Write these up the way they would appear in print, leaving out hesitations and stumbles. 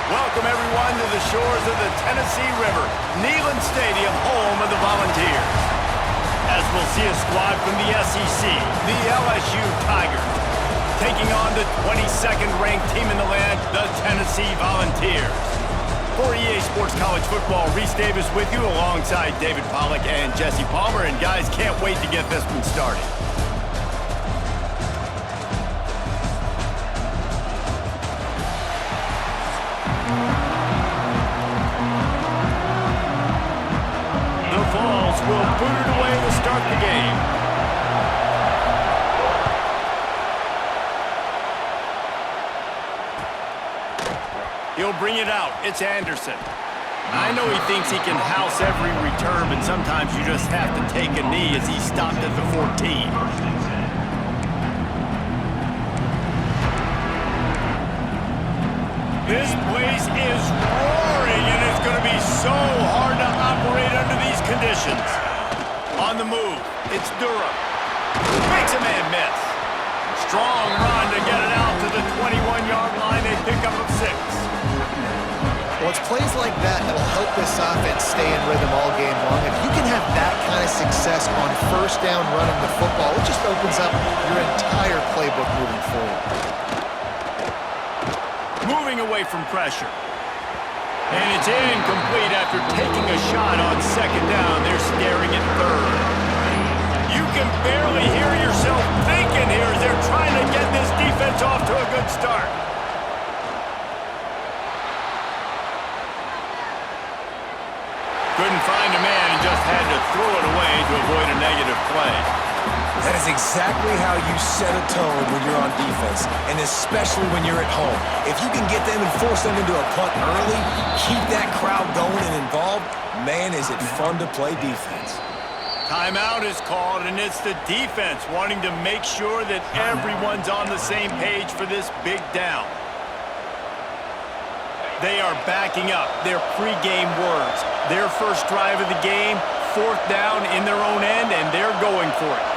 Welcome, everyone, to the shores of the Tennessee River, Neyland Stadium, home of the Volunteers. As we'll see a squad from the SEC, the LSU Tigers, taking on the 22nd ranked team in the land, the Tennessee Volunteers. For EA Sports College Football, Reese Davis with you alongside David Pollack and Jesse Palmer. And guys, can't wait to get this one started. Will boot it away to start the game. He'll bring it out. It's Anderson. I know he thinks he can house every return, but sometimes you just have to take a knee as he stopped at the 14. This place is roaring, and it's going to be so hard to operate under these conditions. On the move, it's Durham. Makes a man miss. Strong run to get it out to the 21-yard line. They pick up of 6. Well, it's plays like that that'll help this offense stay in rhythm all game long. If you can have that kind of success on first down running the football, it just opens up your entire playbook moving forward. Moving away from pressure. And it's incomplete after taking a shot on second down. They're staring at third. You can barely hear yourself thinking here as they're trying to get this defense off to a good start. Couldn't find a man and just had to throw it away to avoid a negative play. That is exactly how you set a tone when you're on defense, and especially when you're at home. If you can get them and force them into a punt early, keep that crowd going and involved, man, is it fun to play defense. Timeout is called, and it's the defense wanting to make sure that everyone's on the same page for this big down. They are backing up their pregame words. Their first drive of the game, 4th down in their own end, and they're going for it.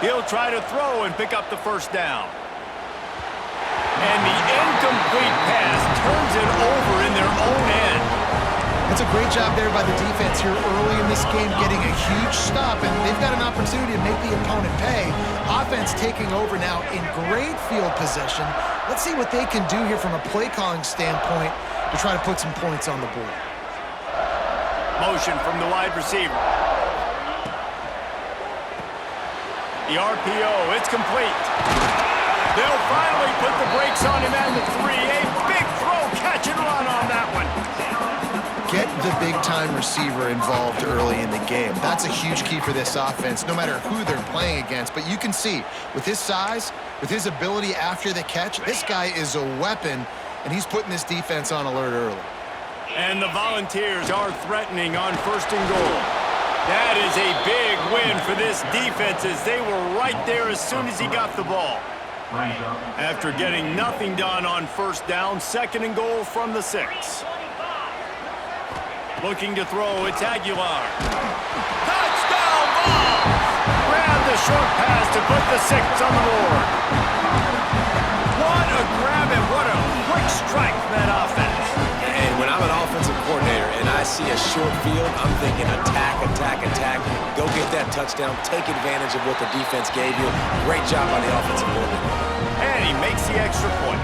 He'll try to throw and pick up the first down. And the incomplete pass turns it over in their own end. It's a great job there by the defense here early in this game, getting a huge stop, and they've got an opportunity to make the opponent pay. Offense taking over now in great field position. Let's see what they can do here from a play calling standpoint to try to put some points on the board. Motion from the wide receiver. The RPO, it's complete. They'll finally put the brakes on him at the 3. A big throw, catch and run on that one. Get the big-time receiver involved early in the game. That's a huge key for this offense, no matter who they're playing against. But you can see, with his size, with his ability after the catch, this guy is a weapon, and he's putting this defense on alert early. And the Volunteers are threatening on 1st and goal. That is a big win for this defense as they were right there as soon as he got the ball. After getting nothing done on 1st down, 2nd and goal from the 6. Looking to throw, it's Aguilar. Touchdown ball! Grab the short pass to put the 6 on the board. What a grab and what a quick strike from that offense. And when I'm an offensive coordinator and I see a short field, I'm thinking attack, attack, attack. Go get that touchdown. Take advantage of what the defense gave you. Great job by the offensive coordinator. And he makes the extra point.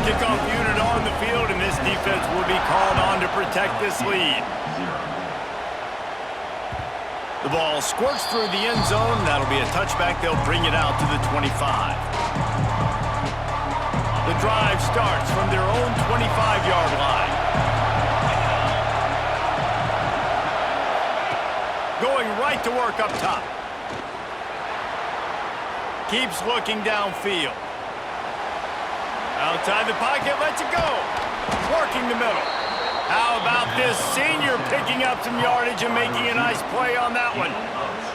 Kickoff unit on the field, and this defense will be called on to protect this lead. The ball squirts through the end zone. That'll be a touchback. They'll bring it out to the 25. The drive starts from their own 25-yard line. Going right to work up top. Keeps looking downfield. Outside the pocket, lets it go. Working the middle. How about this senior picking up some yardage and making a nice play on that one?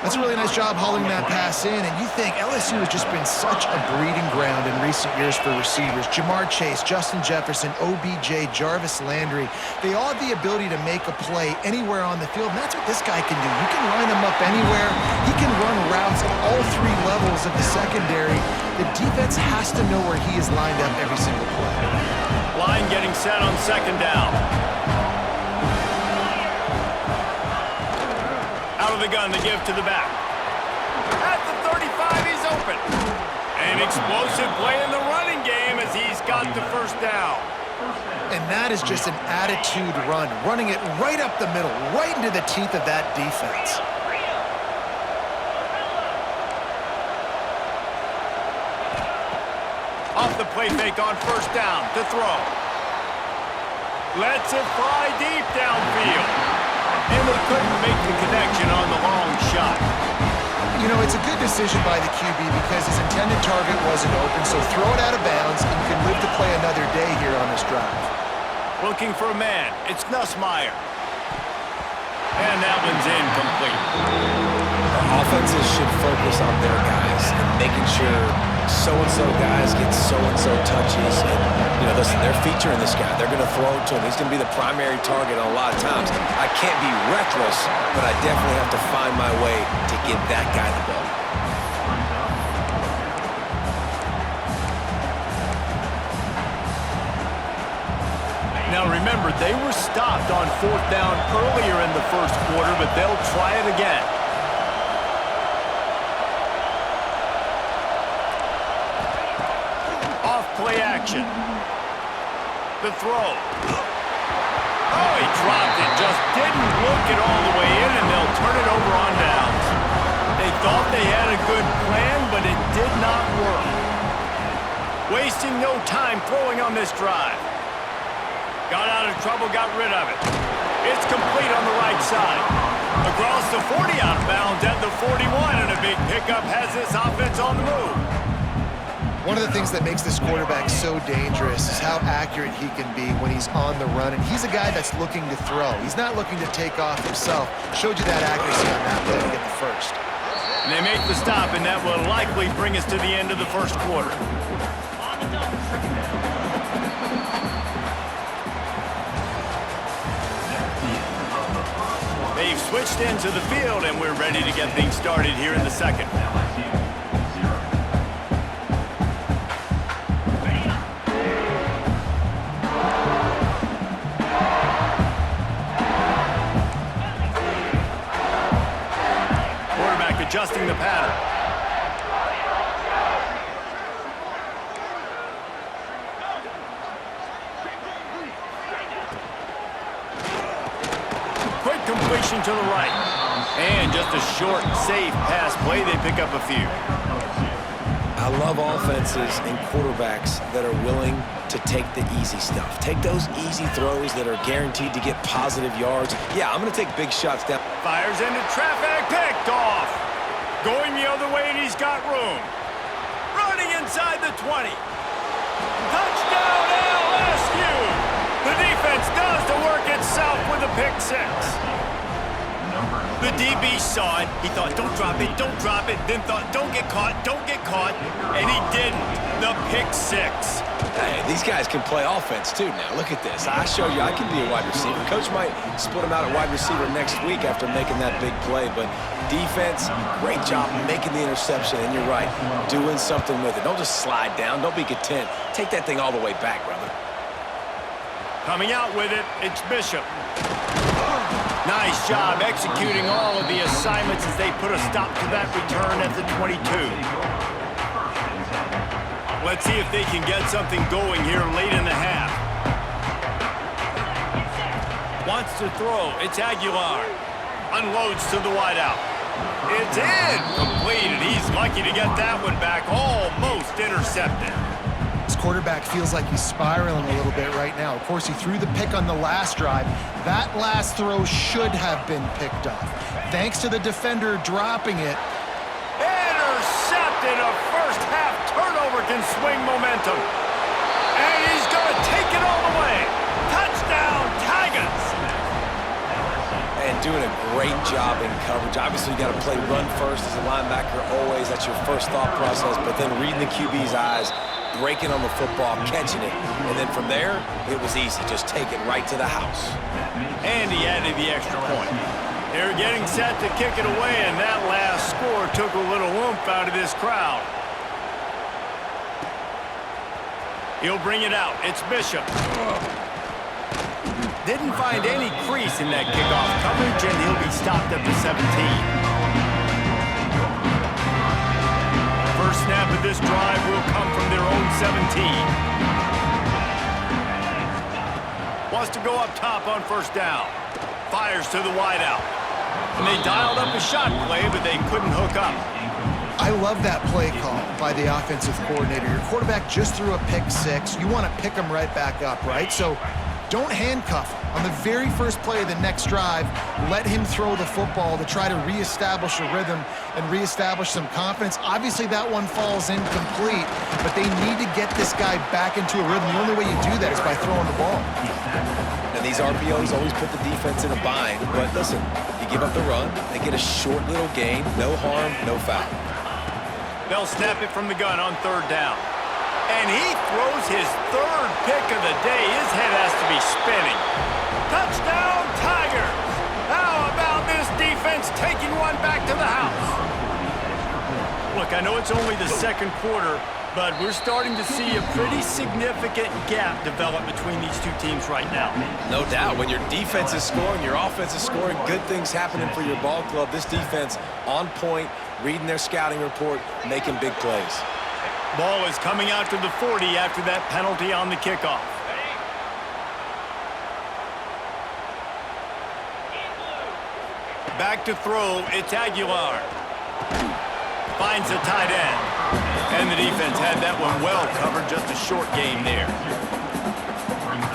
That's a really nice job hauling that pass in, and you think LSU has just been such a breeding ground in recent years for receivers. Jamar Chase, Justin Jefferson, OBJ, Jarvis Landry, they all have the ability to make a play anywhere on the field, and that's what this guy can do. You can line him up anywhere. He can run routes at all three levels of the secondary. The defense has to know where he is lined up every single play. Line getting set on second down. Out of the gun, the give to the back. At the 35, he's open. An explosive play in the running game as he's got the first down. And that is just an attitude run, running it right up the middle, right into the teeth of that defense. Off the play fake on first down to throw. Lets it fly deep downfield. And they couldn't make the connection on the long shot. You know, it's a good decision by the QB because his intended target wasn't open, so throw it out of bounds and you can live to play another day here on this drive. Looking for a man. It's Nussmeier. And that one's incomplete. Offenses should focus on their guys and making sure so-and-so guys get so-and-so touches. And, you know, listen, they're featuring this guy. They're going to throw it to him. He's going to be the primary target a lot of times. I can't be reckless, but I definitely have to find my way to give that guy the ball. Now remember, they were stopped on fourth down earlier in the first quarter, but they'll try it again. Play action. The throw. Oh, he dropped it. Just didn't look it all the way in, and they'll turn it over on downs. They thought they had a good plan, but it did not work. Wasting no time throwing on this drive. Got out of trouble, got rid of it. It's complete on the right side. Across the 40, out of bounds at the 41, and a big pickup has this offense on the move. One of the things that makes this quarterback so dangerous is how accurate he can be when he's on the run. And he's a guy that's looking to throw. He's not looking to take off himself. Showed you that accuracy on that play to get the first. And they make the stop, and that will likely bring us to the end of the first quarter. They've switched into the field, and we're ready to get things started here in the second. Adjusting the pattern. Quick completion to the right. And just a short, safe pass play. They pick up a few. I love offenses and quarterbacks that are willing to take the easy stuff. Take those easy throws that are guaranteed to get positive yards. Yeah, I'm going to take big shots down. Fires into traffic. Picked off. Going the other way, and he's got room. Running inside the 20. Touchdown, LSU! The defense does the work itself with a pick six. The DB saw it. He thought, don't drop it, don't drop it. Then thought, don't get caught. And he didn't. The pick six. Hey, these guys can play offense, too, now. Look at this. I showed you I can be a wide receiver. Coach might split him out at wide receiver next week after making that big play. But defense, great job making the interception. And you're right, doing something with it. Don't just slide down. Don't be content. Take that thing all the way back, brother. Coming out with it, it's Bishop. Nice job executing all of the assignments as they put a stop to that return at the 22. Let's see if they can get something going here late in the half. Wants to throw. It's Aguilar. Unloads to the wideout. It's in. Completed. He's lucky to get that one back. Almost intercepted. This quarterback feels like he's spiraling a little bit right now. Of course, he threw the pick on the last drive. That last throw should have been picked off. Thanks to the defender dropping it. Intercepted. intercepted. A first-half turnover can swing momentum. And he's going to take it all the way. Touchdown, Tigers! And doing a great job in coverage. Obviously, you got to play run first as a linebacker always. That's your first thought process. But then reading the QB's eyes, breaking on the football, catching it. And then from there, it was easy. Just take it right to the house. And he added the extra point. They're getting set to kick it away, and that last score took a little oomph out of this crowd. He'll bring it out. It's Bishop. Didn't find any crease in that kickoff coverage, and he'll be stopped at the 17. First snap of this drive will come from their own 17. Wants to go up top on first down. Fires to the wideout. And they dialed up a shot play, but they couldn't hook up. I love that play call by the offensive coordinator. Your quarterback just threw a pick six. You want to pick him right back up, right? So don't handcuff him. On the very first play of the next drive, let him throw the football to try to reestablish a rhythm and reestablish some confidence. Obviously, that one falls incomplete, but they need to get this guy back into a rhythm. The only way you do that is by throwing the ball. And these RPOs always put the defense in a bind. But listen, you give up the run, they get a short little gain, no harm, no foul. They'll snap it from the gun on third down. And he throws his third pick of the day. His head has to be spinning. Touchdown, Tigers! How about this defense taking one back to the house? Look, I know it's only the second quarter, but we're starting to see a pretty significant gap develop between these two teams right now. No doubt. When your defense is scoring, your offense is scoring, good things happening for your ball club. This defense on point, reading their scouting report, making big plays. Ball is coming out to the 40 after that penalty on the kickoff. Back to throw, it's Aguilar. Finds a tight end. And the defense had that one well covered, just a short game there.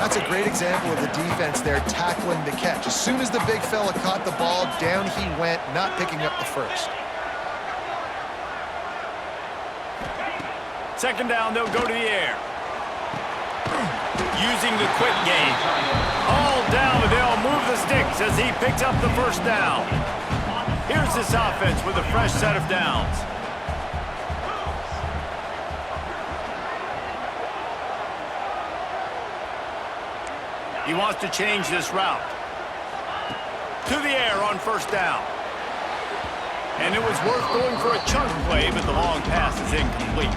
That's a great example of the defense there tackling the catch. As soon as the big fella caught the ball, down he went, not picking up the first. Second down, they'll go to the air. Using the quick game. All down, but they'll move the sticks as he picks up the first down. Here's this offense with a fresh set of downs. He wants to change this route. To the air on first down. And it was worth going for a chunk play, but the long pass is incomplete.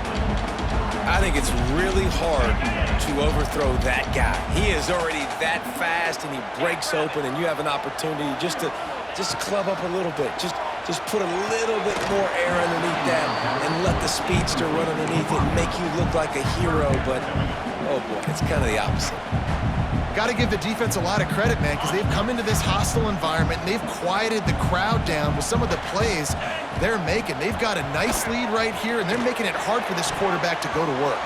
I think it's really hard to overthrow that guy. He is already that fast, and he breaks open, and you have an opportunity just to club up a little bit. Just put a little bit more air underneath that and let the speedster run underneath it and make you look like a hero. But, oh, boy, it's kind of the opposite. Got to give the defense a lot of credit, man, because they've come into this hostile environment and they've quieted the crowd down with some of the plays they're making. They've got a nice lead right here, and they're making it hard for this quarterback to go to work.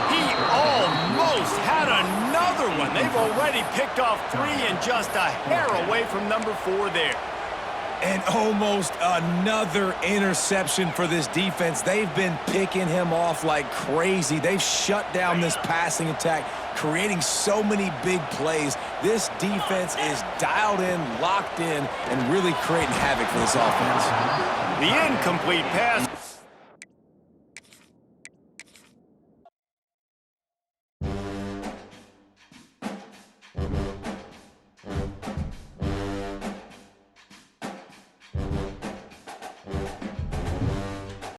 He almost had another one. They've already picked off 3 and just a hair away from number 4 there. And almost another interception for this defense. They've been picking him off like crazy. They've shut down this passing attack, creating so many big plays. This defense is dialed in, locked in, and really creating havoc for this offense. The incomplete pass.